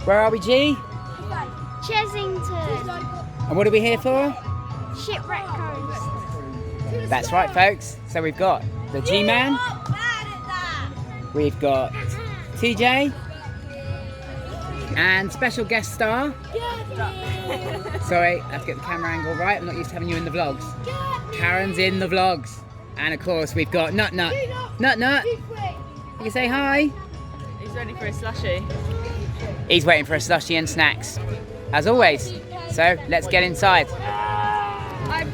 Where are we, G? Chessington. And what are we here for? Shipwreck Coast. That's right, folks. So we've got the G-Man, we've got TJ, and special guest star. Sorry, I have to get the camera angle right. I'm not used to having you in the vlogs. Karen's in the vlogs. And of course, we've got Nut. You can say hi. He's ready for a slushie. He's waiting for a slushie and snacks, as always. So let's get inside. I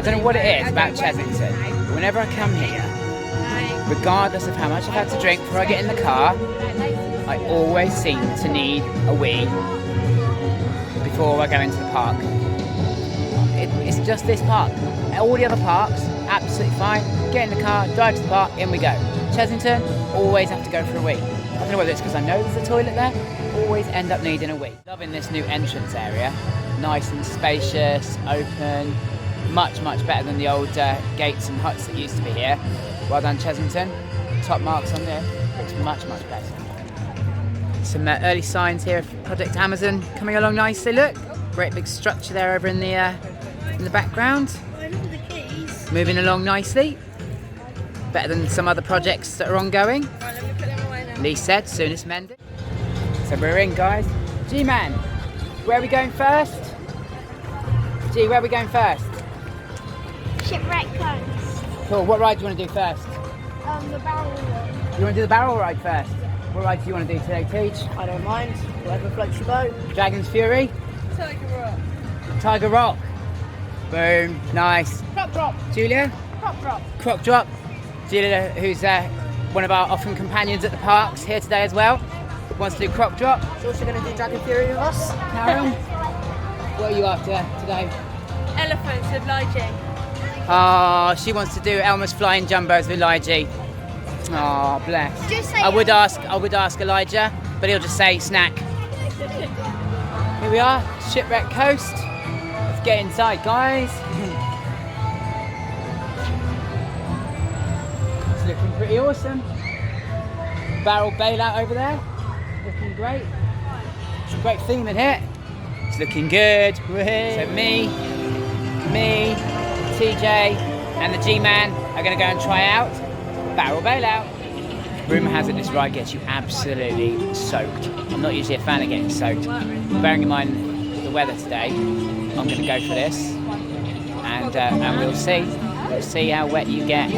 don't know what it is about Chessington, but whenever I come here, regardless of how much I've had to drink before I get in the car, I always seem to need a wee before I go into the park. It's just this park. All the other parks, absolutely fine. Get in the car, drive to the park, in we go. Chessington, always have to go for a wee. I don't know whether it's because I know there's a toilet there, always end up needing a wee. Loving this new entrance area. Nice and spacious, open, much better than the old gates and huts that used to be here. Well done, Chessington. Top marks on there. Looks much better. Some early signs here of Project Amazon coming along nicely. Look, great big structure there over in the background. Moving along nicely. Better than some other projects that are ongoing. Lee said, soonest mended. So we're in, guys. G-Man, where are we going first? G, where are we going first? Shipwreck Coast. Cool, what ride do you want to do first? The barrel one. You want to do the barrel ride first? What ride do you want to do today, Teach? I don't mind. Whatever floats your boat. Dragon's Fury? Tiger Rock. Tiger Rock. Boom, nice. Crop drop. Julia? Crop drop. Croc Drop. Julia, who's one of our often companions at the parks, here today as well. Wants to do Croc Drop. She's also going to do Dragon Fury with us. Karen, what are you after today? Elephants with Lige. Oh, she wants to do Elmer's Flying Jumbos with Elijah. Oh, bless. Just say I would ask Elijah, but he'll just say snack. Here we are, Shipwreck Coast. Let's get inside, guys. It's looking pretty awesome. Barrel bailout over there. Looking great. It's a great theme in here. It's looking good. So me, TJ, and the G-Man are going to go and try out barrel bailout. Rumour has it this ride gets you absolutely soaked. I'm not usually a fan of getting soaked. Bearing in mind the weather today, I'm going to go for this, and we'll see. We'll see how wet you get.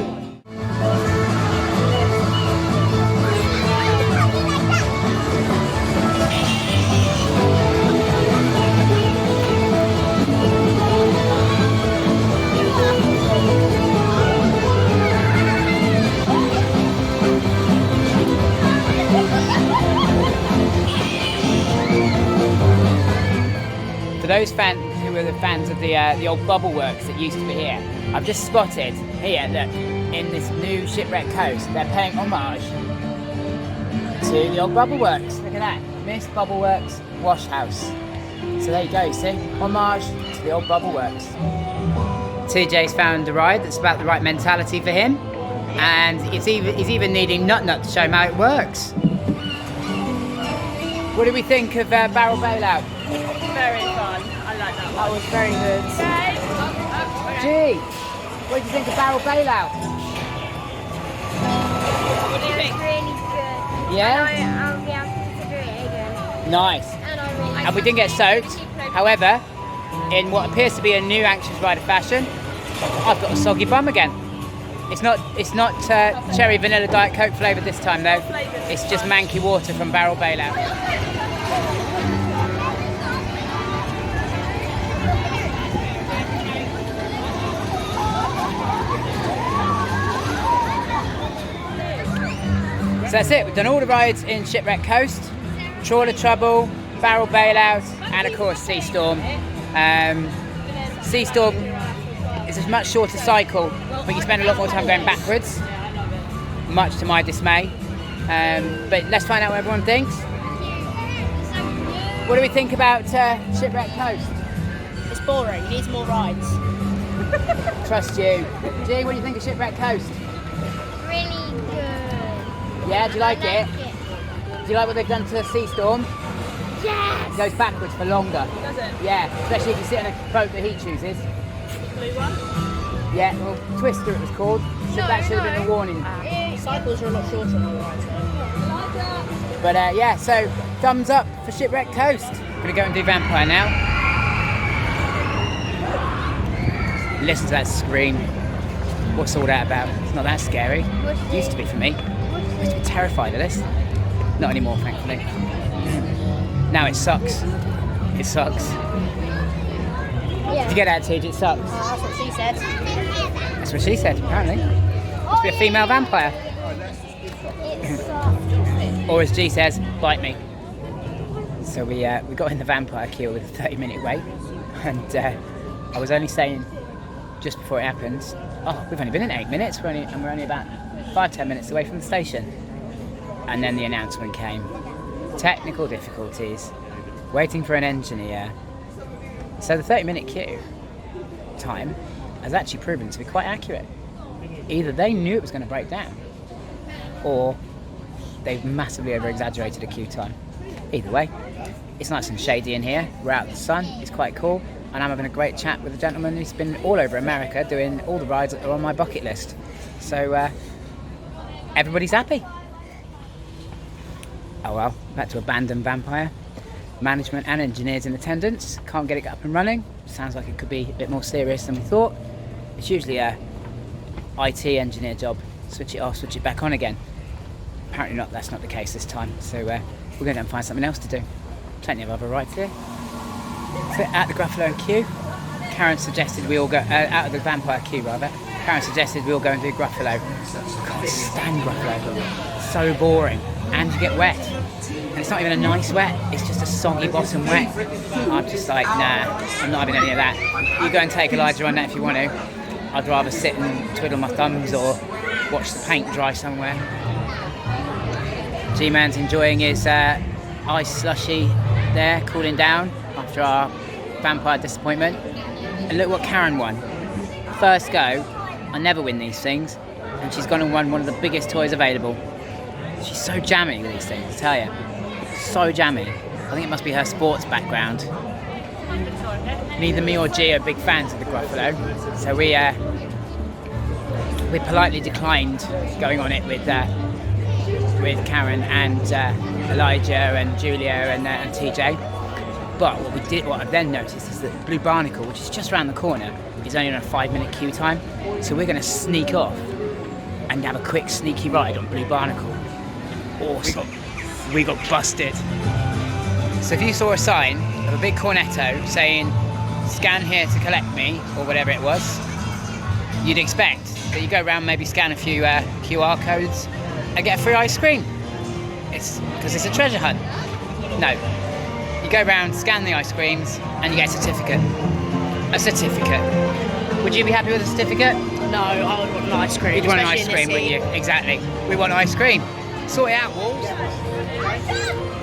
For those fans who are the fans of the old bubble works that used to be here, I've just spotted here, look, in this new Shipwreck Coast, they're paying homage to the old bubble works. Look at that, Miss Bubble Works Wash House. So there you go, see, homage to the old bubble works. TJ's found a ride that's about the right mentality for him, and he's even needing Nut to show him how it works. What do we think of barrel bailout? Very fun. I like that one. That was very good. Gee, what do you think of barrel bailout? What do you think? Really good. Yeah? And I'll be able to do it again. Nice. And I really And we didn't get soaked. However, in what appears to be a new Anxious Rider fashion, I've got a soggy bum again. It's not cherry vanilla Diet Coke flavoured this time though. It's just manky water from barrel bailout. So that's it, we've done all the rides in Shipwreck Coast, Trawler Trouble, Barrel Bailout, and of course Sea Storm. Sea Storm is a much shorter cycle, but you spend a lot more time going backwards, much to my dismay. But let's find out what everyone thinks. What do we think about Shipwreck Coast? It's boring. It needs more rides. Trust you. G, what do you think of Shipwreck Coast? really good. Yeah, do you like it? Do you like what they've done to the Sea Storm? Yes! It goes backwards for longer. Does it? Yeah, especially if you sit in a boat that he chooses. Blue one? Yeah, well, Twister it was called. So that should have been a warning. Cycles are a lot shorter on the right side. But yeah, so thumbs up for Shipwreck Coast. I'm gonna go and do Vampire now. Listen to that scream. What's all that about? It's not that scary. It used to be for me. I used to be terrified of this. Not anymore, thankfully. Now it sucks. It sucks. Did you get that, Tej? It sucks. That's what she said. That's what she said, apparently. Must be a female vampire. Or as G says, bite me. So we got in the vampire queue with a 30-minute wait. And I was only saying just before it happened, oh, we've only been in 8 minutes, we're only about 5-10 minutes away from the station. And then the announcement came. Technical difficulties, waiting for an engineer. So the 30-minute queue time has actually proven to be quite accurate. Either they knew it was going to break down, or they've massively over-exaggerated a queue time. Either way, it's nice and shady in here, we're out in the sun, it's quite cool, and I'm having a great chat with a gentleman who's been all over America doing all the rides that are on my bucket list. So everybody's happy. Oh well, back to abandoned Vampire. Management and engineers in attendance. Can't get it up and running. Sounds like it could be a bit more serious than we thought. It's usually a IT engineer job. Switch it off, switch it back on again. Apparently not. That's not the case this time. So we're going to find something else to do. Plenty of other rides here. So at the Gruffalo queue, Karen suggested we all go out of the Vampire queue rather. Karen suggested we all go and do Gruffalo. I can't stand Gruffalo. So boring, and you get wet. And it's not even a nice wet, it's just a soggy bottom wet. I'm just like, nah, I'm not having any of that. You go and take Elijah on that if you want to. I'd rather sit and twiddle my thumbs or watch the paint dry somewhere. G-Man's enjoying his ice slushy there, cooling down after our vampire disappointment. And look what Karen won. First go, I never win these things, and she's gone and won one of the biggest toys available. She's so jammy with these things, I tell you. So jammy. I think it must be her sports background. Neither me or G are big fans of the Gruffalo, so we politely declined going on it with Karen and Elijah and Julia and TJ. But what I've then noticed is that Blue Barnacle, which is just around the corner, is only on a 5-minute queue time. So we're going to sneak off and have a quick sneaky ride on Blue Barnacle. Awesome. We got busted. So if you saw a sign of a big cornetto saying scan here to collect me, or whatever it was, you'd expect that you go around, maybe scan a few QR codes and get a free ice cream. It's because it's a treasure hunt. No, you go around, scan the ice creams, and you get a certificate. A certificate. Would you be happy with a certificate? No, I would want an ice cream. You'd want an ice cream, wouldn't you? Exactly. We want ice cream. Sort it out, Wolves.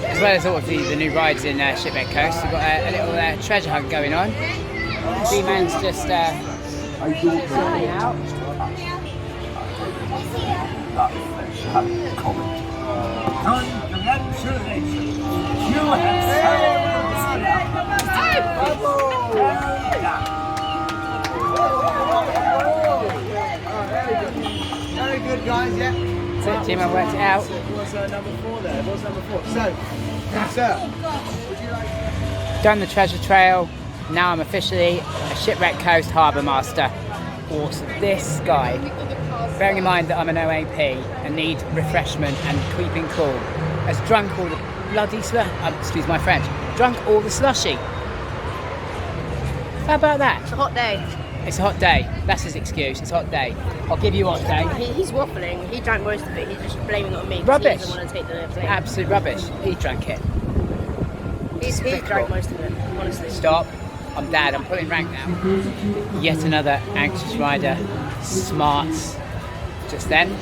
As well as all of the new rides in Shipwreck Coast, we've got a little treasure hunt going on. G-Man's just sorting it out. Congratulations! You Very good, guys, yeah. So G-Man worked it out. What's number 4 there? What's number 4? So, sir, would you like... Done the treasure trail. Now I'm officially a Shipwreck Coast Harbour Master. Awesome. This guy, bearing in mind that I'm an OAP and need refreshment and keeping cool, has drunk all the bloody excuse my French, drunk all the slushy. How about that? It's a hot day. It's a hot day. That's his excuse. It's a hot day. I'll give you a hot day. He's waffling. He drank most of it. He's just blaming it on me. Rubbish. He doesn't want to take the blame. Absolute rubbish. He drank it. He drank most of it, honestly. Stop. I'm Dad. I'm pulling rank now. Yet another anxious rider smarts just then.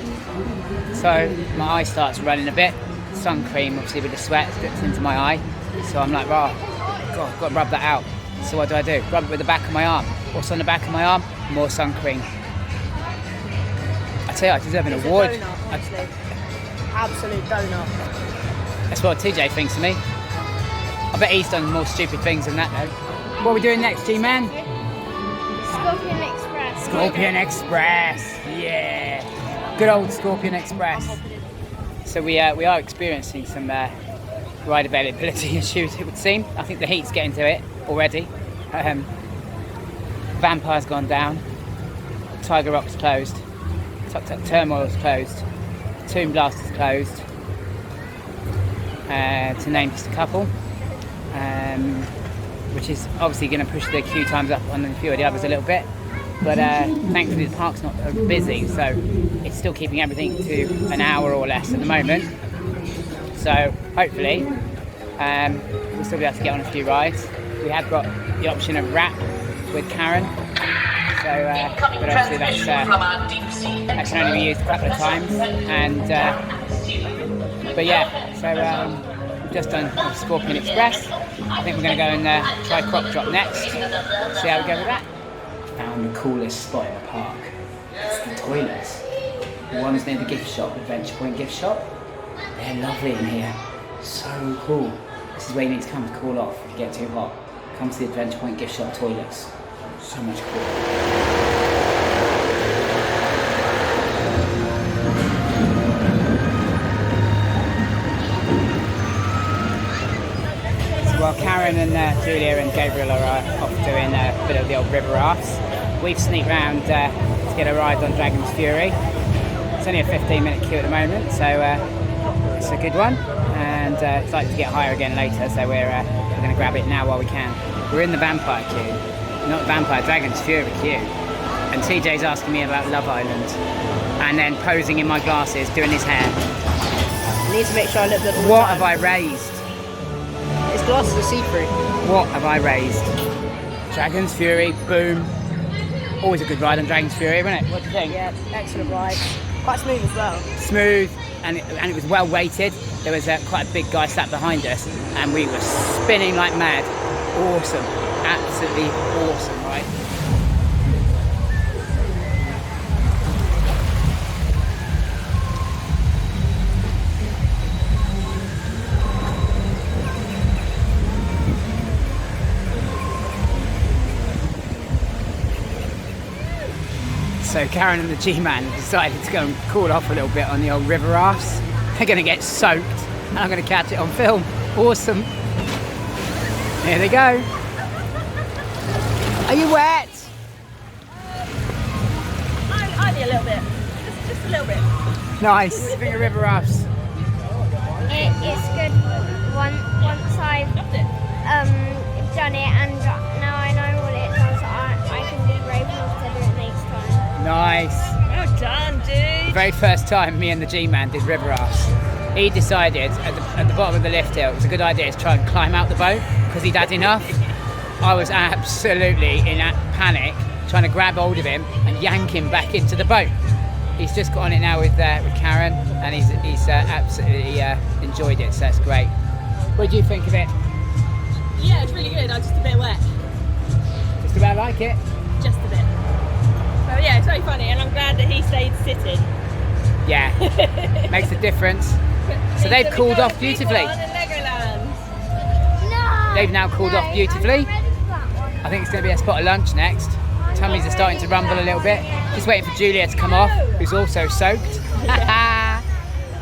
So my eye starts running a bit. Sun cream, obviously with the sweat, drips into my eye. So I'm like, God, I've got to rub that out. So what do? Rub it with the back of my arm. What's on the back of my arm? More sun cream. I tell you, I deserve an award. Donut, honestly. Absolute donut. A That's what TJ thinks of me. I bet he's done more stupid things than that though. What are we doing next, G-Man? Scorpion Express. Scorpion Express, yeah. Good old Scorpion Express. So we are experiencing some ride availability issues, it would seem. I think the heat's getting to it already. Vampire's gone down. Tiger Rock's closed. Turmoil's closed. Tomb Blast is closed. To name just a couple. Which is obviously going to push the queue times up on a few of the others a little bit. But thankfully the park's not busy, so it's still keeping everything to an hour or less at the moment. So hopefully we'll still be able to get on a few rides. We have got the option of wrap with Karen. So, but obviously that can only be used a couple of times. And but yeah, so we've just done Scorpion Express. I think we're going to go and try Croc Drop next. See how we go with that. Found the coolest spot in the park. It's the toilets. The ones near the gift shop, Adventure Point gift shop. They're lovely in here. So cool. This is where you need to come to cool off if you get too hot. Come to the Adventure Point gift shop toilets. So much cooler. While Karen and Julia and Gabriel are off doing a bit of the old river rafts, we've sneaked round to get a ride on Dragon's Fury. It's only a 15-minute queue at the moment, so it's a good one, and it's likely to get higher again later, so we're going to grab it now while we can. We're in the Vampire queue, not Vampire, Dragon's Fury queue, and TJ's asking me about Love Island, and then posing in my glasses, doing his hair. I need to make sure I look good all the What time. have I raised? His glasses are see-through. What have I raised? Dragon's Fury, boom. Always a good ride on Dragon's Fury, isn't it? What do you think? Yeah, excellent ride. Quite smooth as well. Smooth, and it was well weighted. There was quite a big guy sat behind us, and we were spinning like mad. Awesome, absolutely awesome ride. So Karen and the G-Man decided to go and cool off a little bit on the old river rafts. They're going to get soaked, and I'm going to catch it on film. Awesome. Here they go. Are you wet? Only a little bit. Just a little bit. Nice. What do you think of river rafts? It's good. Once I've done it and now I know what it does, I can be brave enough to do it next time. Nice. Well done, dude. The very first time me and the G-Man did river rafts, he decided at the bottom of the lift hill it was a good idea to try and climb out the boat because he'd had enough. I was absolutely in panic trying to grab hold of him and yank him back into the boat. He's just got on it now with Karen, and he's absolutely enjoyed it, so that's great. What do you think of it? Yeah, it's really good. I'm just a bit wet. Just about like it? Just a bit. So yeah, it's very funny, and I'm glad that he stayed sitting. Yeah, makes a difference. So they've cooled off beautifully. No! They've now cooled off beautifully. I think it's going to be a spot of lunch next. Tummies are starting to rumble a little bit. Just waiting for Julia to come off, who's also soaked.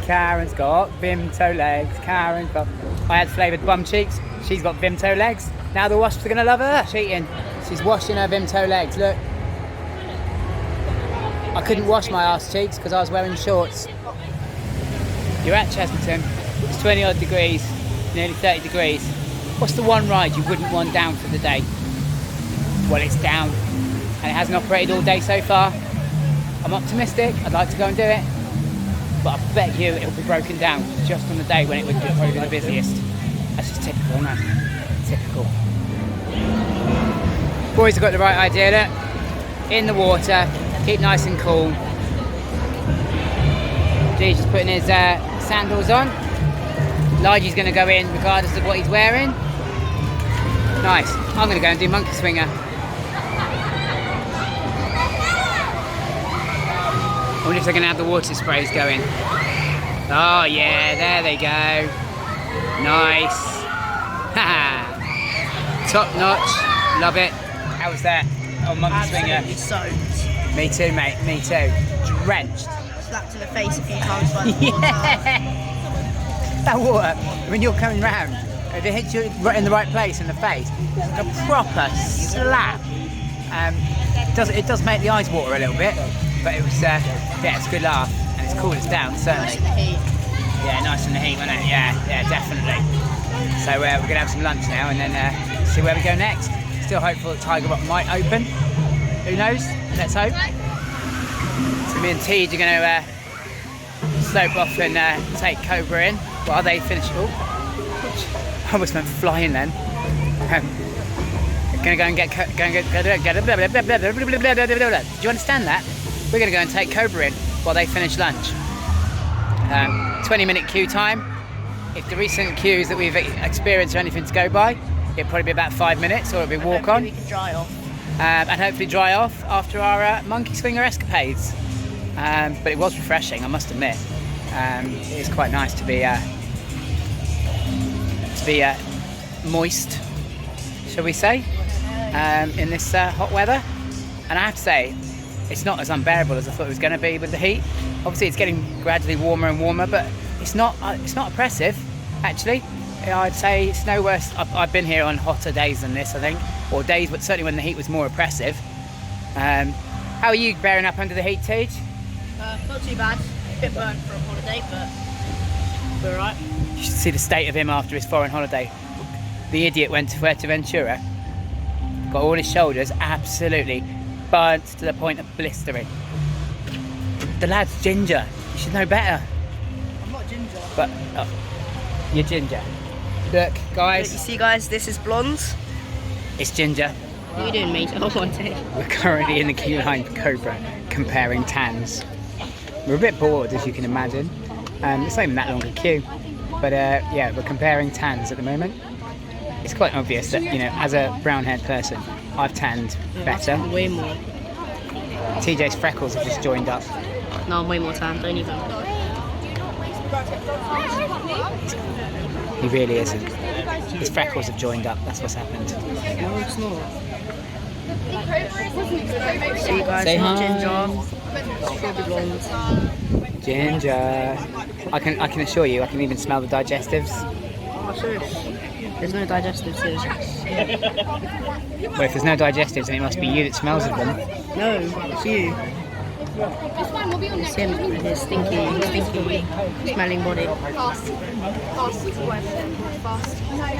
Karen's got Vimto legs. Karen's got... I had flavoured bum cheeks. She's got Vimto legs. Now the wasps are going to love her. Cheating. She's washing her Vimto legs. Look. I couldn't wash my arse cheeks because I was wearing shorts. You're at Chessington. It's 20 odd degrees, nearly 30 degrees. What's the one ride you wouldn't want down for the day? Well, it's down. And it hasn't operated all day so far. I'm optimistic. I'd like to go and do it. But I bet you it'll be broken down just on the day when it would probably be the busiest. That's just typical, isn't it? Typical. Boys have got the right idea, look. In the water, keep nice and cool. G's just putting his sandals on. Ligy's going to go in regardless of what he's wearing. Nice. I'm going to go and do monkey swinger. I wonder if they're going to have the water sprays going. Oh yeah, there they go. Nice. Top notch. Love it. How was that? Oh, monkey swinger. Absolutely soaked. Me too, mate. Me too. Drenched. Slapped in the face a few times by the water. That water, when you're coming round, if it hits you right in the right place in the face, it's like a proper slap. It does make the eyes water a little bit, but it was, yeah, it's a good laugh, and it's cooled us down, certainly. Nice in the heat. Yeah, nice in the heat, wasn't it? Yeah, definitely. So we're going to have some lunch now, and then see where we go next. Still hopeful that Tiger Rock might open. Who knows? Let's hope. So me and Tej are going to slope off and take Cobra in while they finish. Oh, I almost went flying then. Gonna go and get. Do you understand that? We're gonna go and take Cobra in while they finish lunch. 20-minute queue time. If the recent queues that we've experienced are anything to go by, it'll probably be about 5 minutes, or it'll be walk on. We can dry off. And hopefully dry off after our monkey swinger escapades. But it was refreshing, I must admit. It is quite nice to be moist, shall we say, in this hot weather. And I have to say, it's not as unbearable as I thought it was going to be with the heat. Obviously, it's getting gradually warmer and warmer, but it's not oppressive. Actually, I'd say it's no worse. I've been here on hotter days than this, I think, or days, but certainly when the heat was more oppressive. How are you bearing up under the heat, Tej? Not too bad. A bit burnt for a holiday, but we're alright. You should see the state of him after his foreign holiday. The idiot went to Fuerteventura, got all his shoulders absolutely burnt to the point of blistering. The lad's ginger. You should know better. I'm not ginger. But you're ginger. Look, You guys, see, guys, this is blonde. it's ginger. What are you doing, mate? Oh, one day. We're currently in the queue line for Cobra, comparing tans. We're a bit bored, as you can imagine. It's not even that long a queue, but yeah, we're comparing tans at the moment. It's quite obvious that, you know, as a brown-haired person, I've tanned better. Way more. TJ's freckles have just joined up. No, I'm way more tan. Don't even. He really isn't. His freckles have joined up. That's what's happened. No, it's not. See, guys, Say not hi. ginger. Strawberry blonde. Ginger. I can assure you, I can even smell the digestives. Oh, serious? There's no digestives here. Well, if there's no digestives, then it must be you that smells of them. No, it's you. It's him with his stinky smelling body.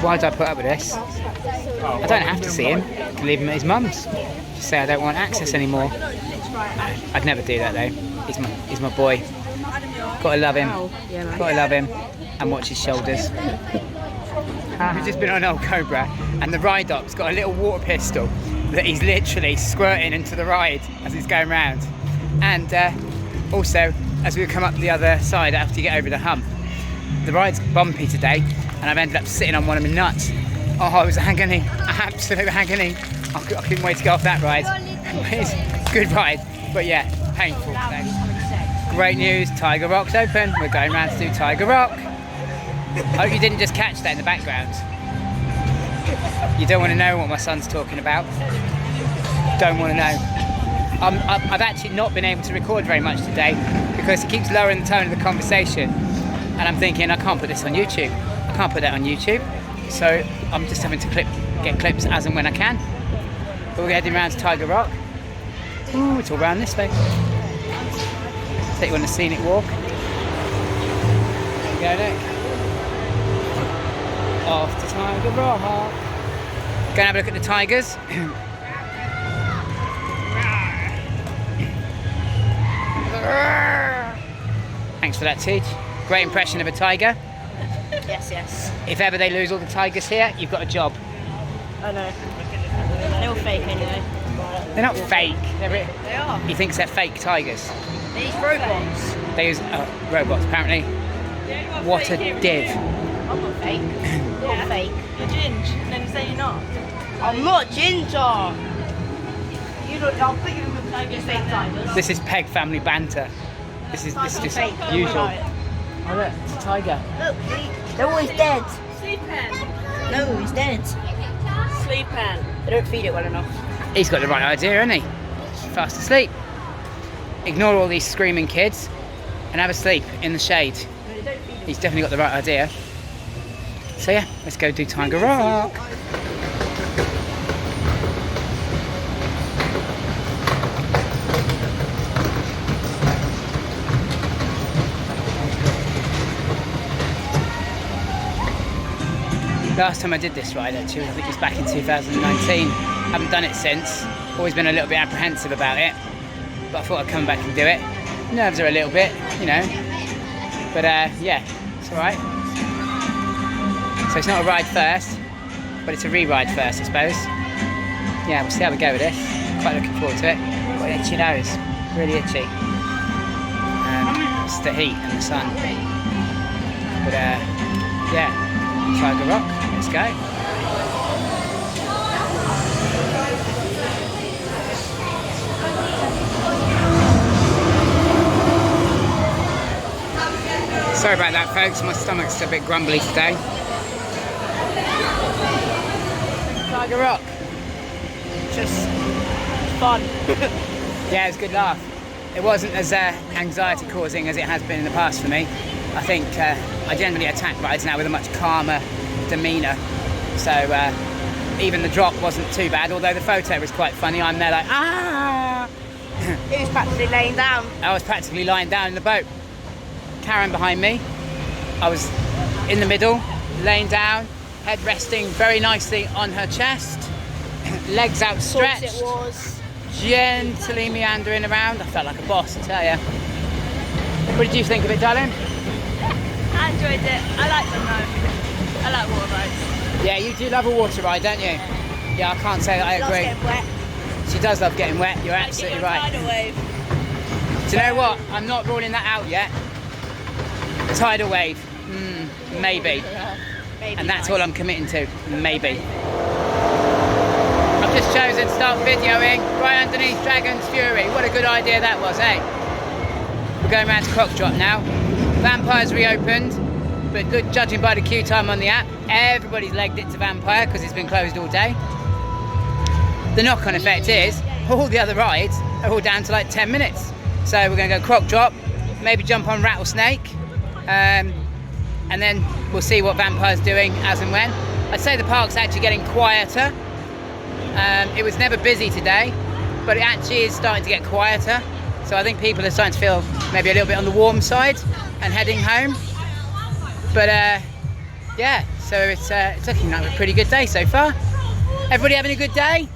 Why did I put up with this? I don't have to see him. I can leave him at his mum's. Just say I don't want access anymore. I'd never do that though. He's my boy. Gotta love him. Yeah, man. Gotta love him. And watch his shoulders. We've just been on Old Cobra, and the ride op's got a little water pistol that he's literally squirting into the ride as he's going round. And also, as we come up the other side after you get over the hump, the ride's bumpy today, and I've ended up sitting on one of my nuts. Oh, it was agony, absolute agony. I couldn't wait to get off that ride. It's a good ride, but yeah, painful today. Great news, Tiger Rock's open. We're going round to do Tiger Rock. I hope you didn't just catch that in the background. You don't want to know what my son's talking about. Don't want to know. I've actually not been able to record very much today because it keeps lowering the tone of the conversation, and I'm thinking I can't put this on YouTube. I can't put that on YouTube, so I'm just having to get clips as and when I can. But we're heading around to Tiger Rock. Ooh, it's all round this way. Take you on a scenic walk. There we go, look. Off to Tiger Rock. Go and have a look at the tigers. Thanks for that, Tej. Great impression of a tiger. Yes, yes. If ever they lose all the tigers here, you've got a job. I know. They're all fake anyway. They're not fake. They are. He thinks they're fake tigers. These robots. They use robots, apparently. What a div. I'm not fake. I'm fake. You're Ginge, and then you say you're not. I'm not ginger. You don't. I'll put you with tigers, fake tigers. This is Peg family banter. This is just Fake. usual. Right. Oh look, it's a tiger. Look, see? They're always dead. Sleep pen. No, he's dead. Sleep pen. They don't feed it well enough. He's got the right idea, hasn't he? Fast asleep. Ignore all these screaming kids and have a sleep in the shade. He's definitely got the right idea. So yeah, let's go do Tiger Rock. Last time I did this ride actually, I think it was back in 2019. Haven't done it since. Always been a little bit apprehensive about it. But I thought I'd come back and do it. Nerves are a little bit, you know. But yeah, it's alright. So it's not a ride first, but it's a re-ride first, I suppose. Yeah, we'll see how we go with this. Quite looking forward to it. Got an itchy nose, really itchy. It's the heat and the sun. But yeah, Tiger Rock, let's go. Sorry about that, folks. My stomach's a bit grumbly today. Tiger Rock. Just fun. Yeah, it was a good laugh. It wasn't as anxiety causing as it has been in the past for me. I think I generally attack rides now with a much calmer demeanour. So even the drop wasn't too bad, although the photo was quite funny. I'm there like, ah! He was practically laying down. I was practically lying down in the boat. Karen behind me. I was in the middle, laying down, head resting very nicely on her chest, legs outstretched. It was. Gently meandering around. I felt like a boss, I tell you. What did you think of it, darling? I enjoyed it. I like them though. I like water rides. Yeah, you do love a water ride, don't you? Yeah, I can't say that I Loves agree. getting wet. She does love getting wet, you're absolutely right. Tidal wave. Do you know what? I'm not ruling that out yet. Tidal wave, maybe. Maybe And that's nice. all I'm committing to, maybe. I've just chosen to start videoing right underneath Dragon's Fury. What a good idea that was, eh? We're going around to Croc Drop now. Vampire's reopened, but good, judging by the queue time on the app, everybody's legged it to Vampire because it's been closed all day. The knock-on effect is all the other rides are all down to like 10 minutes. So we're going to go Croc Drop, maybe jump on Rattlesnake, and then we'll see what Vampire's doing as and when. I'd say the park's actually getting quieter. It was never busy today, but it actually is starting to get quieter. So I think people are starting to feel maybe a little bit on the warm side and heading home. But yeah, so it's looking like a pretty good day so far. Everybody having a good day?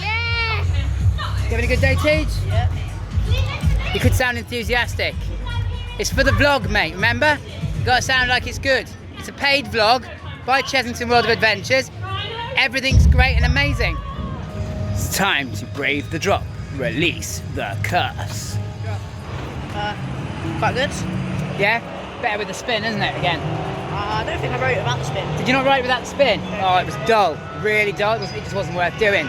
Yeah. You having a good day, Teach? Yeah. You could sound enthusiastic. It's for the vlog, mate, remember? You gotta sound like it's good. It's a paid vlog by Chessington World of Adventures. Everything's great and amazing. It's time to brave the drop. Release the curse. Quite good. Yeah? Better with the spin, isn't it, again? I don't think I wrote about the spin. Did you not ride without the spin? Oh, it was dull. Really dull. It just wasn't worth doing.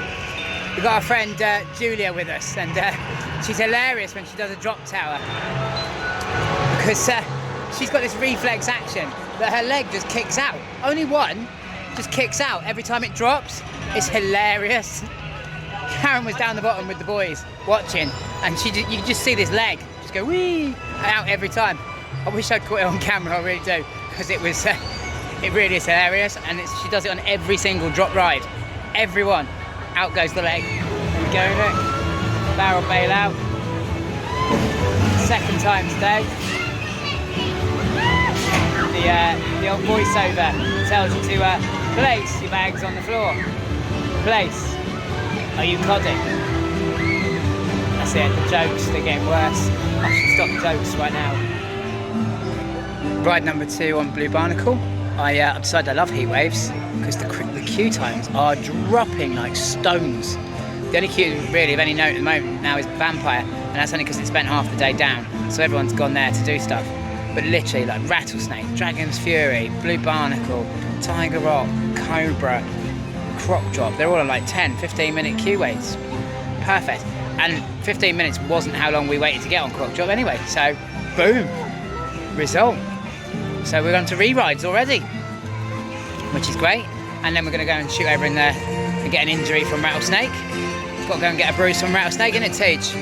We've got our friend Julia with us, and she's hilarious when she does a drop tower. Because she's got this reflex action that her leg just kicks out. Only one just kicks out every time it drops. It's hilarious. Karen was down the bottom with the boys watching, and you could just see this leg just go wee out every time. I wish I'd caught it on camera, I really do, because it was, it really is hilarious, and she does it on every single drop ride. Everyone. Out goes the leg. There we go, look. Barrel bailout. Second time today. The old voiceover tells you to place your bags on the floor. Place. Are you codding? That's it, the jokes, they're getting worse. I should stop the jokes right now. Ride number 2 on Blue Barnacle. I decided I love heat waves because the queue times are dropping like stones. The only queue really of any note at the moment now is Vampire, and that's only because it spent half the day down, so everyone's gone there to do stuff. But literally like Rattlesnake, Dragon's Fury, Blue Barnacle, Tiger Rock, Cobra, Croc Drop, they're all on like 10-15 minute queue waits. Perfect. And 15 minutes wasn't how long we waited to get on Croc Drop anyway, so boom, result. So we're on to re-rides already, which is great. And then we're going to go and shoot over in there and get an injury from rattlesnake. Got to go and get a bruise from rattlesnake, innit, Teach?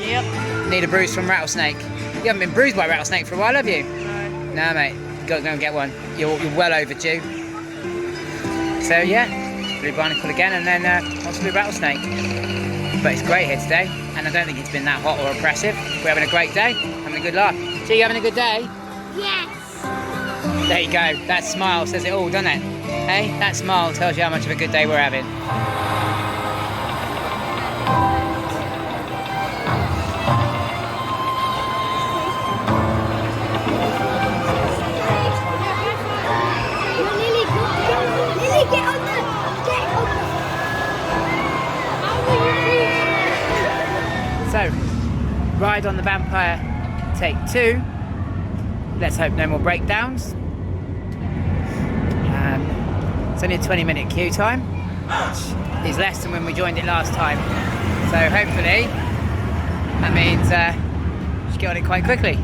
Yep. Need a bruise from rattlesnake. You haven't been bruised by rattlesnake for a while, have you? No. No, mate. You've got to go and get one. You're well overdue. So yeah, blue barnacle again, and then possibly rattlesnake. But it's great here today, and I don't think it's been that hot or oppressive. We're having a great day, having a good laugh. So you having a good day? Yes. There you go. That smile says it all, doesn't it? Hey, that smile tells you how much of a good day we're having. Lily, get on the. So, ride on the vampire, take 2. Let's hope no more breakdowns. It's only a 20-minute queue time, which is less than when we joined it last time. So hopefully that means we should get on it quite quickly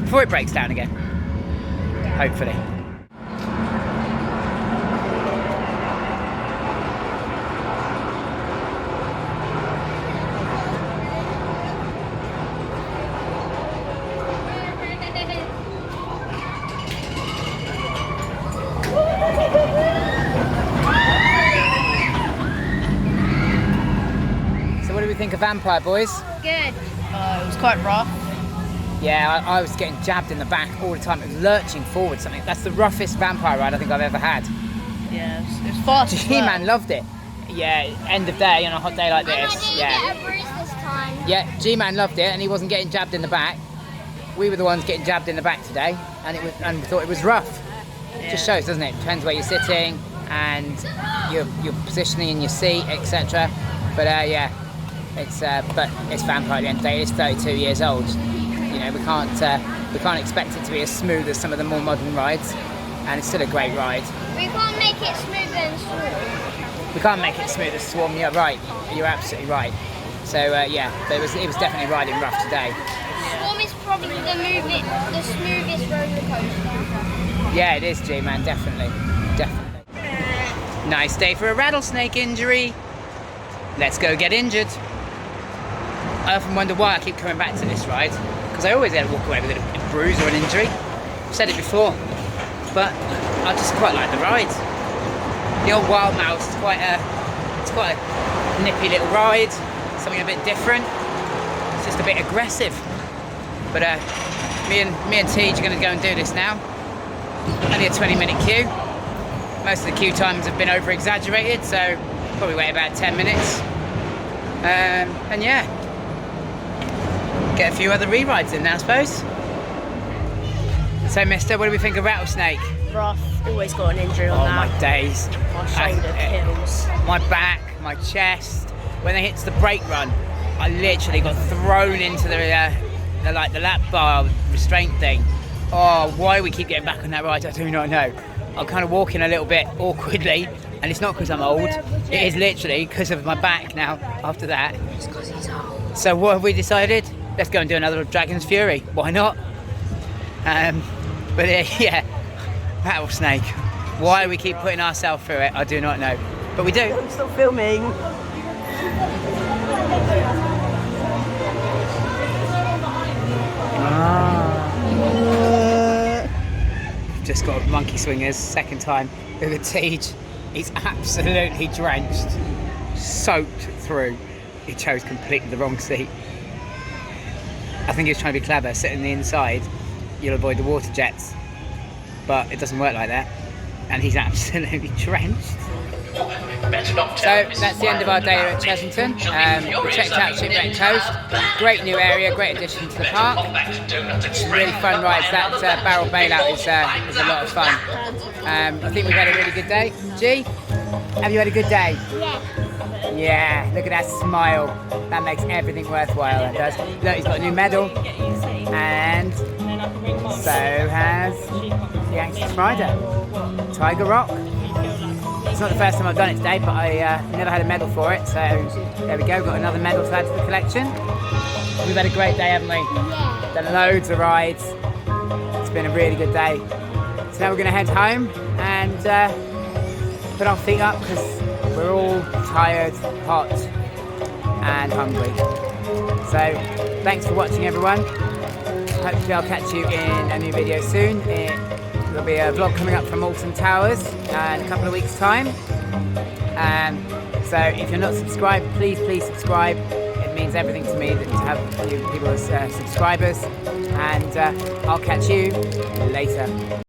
before it breaks down again. Hopefully. What do we think of Vampire, boys? Good. It was quite rough. Yeah, I was getting jabbed in the back all the time. It was lurching forward something. That's the roughest vampire ride I think I've ever had. Yeah, it's fast as well. G-Man loved it. Yeah, end of day on a hot day like And I this. didn't Yeah. get a bruise this time. Yeah, G-Man loved it, and he wasn't getting jabbed in the back. We were the ones getting jabbed in the back today, and we thought it was rough. Yeah. Just shows, doesn't it? Depends where you're sitting and your positioning in your seat, etc. But yeah, but it's Vampire at the end of the day. It's 32 years old. You know, we can't expect it to be as smooth as some of the more modern rides, and it's still a great ride. We can't make it smoother and Swarm. We can't make it smooth as Swarm. You're right. You're absolutely right. So yeah, but it was definitely riding rough today. Swarm is probably the smoothest roller coaster. Yeah, it is, G-Man, definitely. Nice day for a rattlesnake injury. Let's go get injured. I often wonder why I keep coming back to this ride, because I always end up walk away with a bruise or an injury. I've said it before, but I just quite like the ride. The old Wild Mouse is quite a nippy little ride, something a bit different. It's just a bit aggressive. But me and Tej are going to go and do this now. Only a 20-minute queue. Most of the queue times have been over-exaggerated, so probably wait about 10 minutes. And yeah, get a few other re-rides in now, I suppose. So, mister, what do we think of Rattlesnake? Rough. Always got an injury on that. Oh, my days. My shoulder kills. My back, my chest. When they hit the brake run, I literally got thrown into the lap bar restraint thing. Oh, why we keep getting back on that ride, I do not know. I'm kind of walking a little bit awkwardly, and it's not because I'm old. It is literally because of my back now after that. It's because he's old. So what have we decided? Let's go and do another Dragon's Fury. Why not? But yeah, Rattlesnake. Why we keep putting ourselves through it, I do not know. But we do. I'm still filming. Just got monkey swingers, second time. Look at Tej. He's absolutely drenched, soaked through. He chose completely the wrong seat. I think he was trying to be clever, sitting on the inside, you'll avoid the water jets. But it doesn't work like that. And he's absolutely drenched. So that's the end of our day here at Chessington. We checked out Shipwreck Coast. Great new area, great addition to the park. Really fun rides. That barrel bailout is a lot of fun. I think we've had a really good day. G, have you had a good day? Yeah. Yeah, look at that smile. That makes everything worthwhile, that does. Look, he's got a new medal. And so has the Anxious Rider, Tiger Rock. It's not the first time I've done it today, but I never had a medal for it, so there we go, got another medal to add to the collection. We've had a great day, haven't we? Yeah. Done loads of rides. been a really good day. So now we're going to head home and put our feet up because we're all tired, hot and hungry. So thanks for watching, everyone. Hopefully I'll catch you in a new video soon. There'll be a vlog coming up from Alton Towers in a couple of weeks' time. So if you're not subscribed, please subscribe. It means everything to me to have you people as subscribers. And I'll catch you later.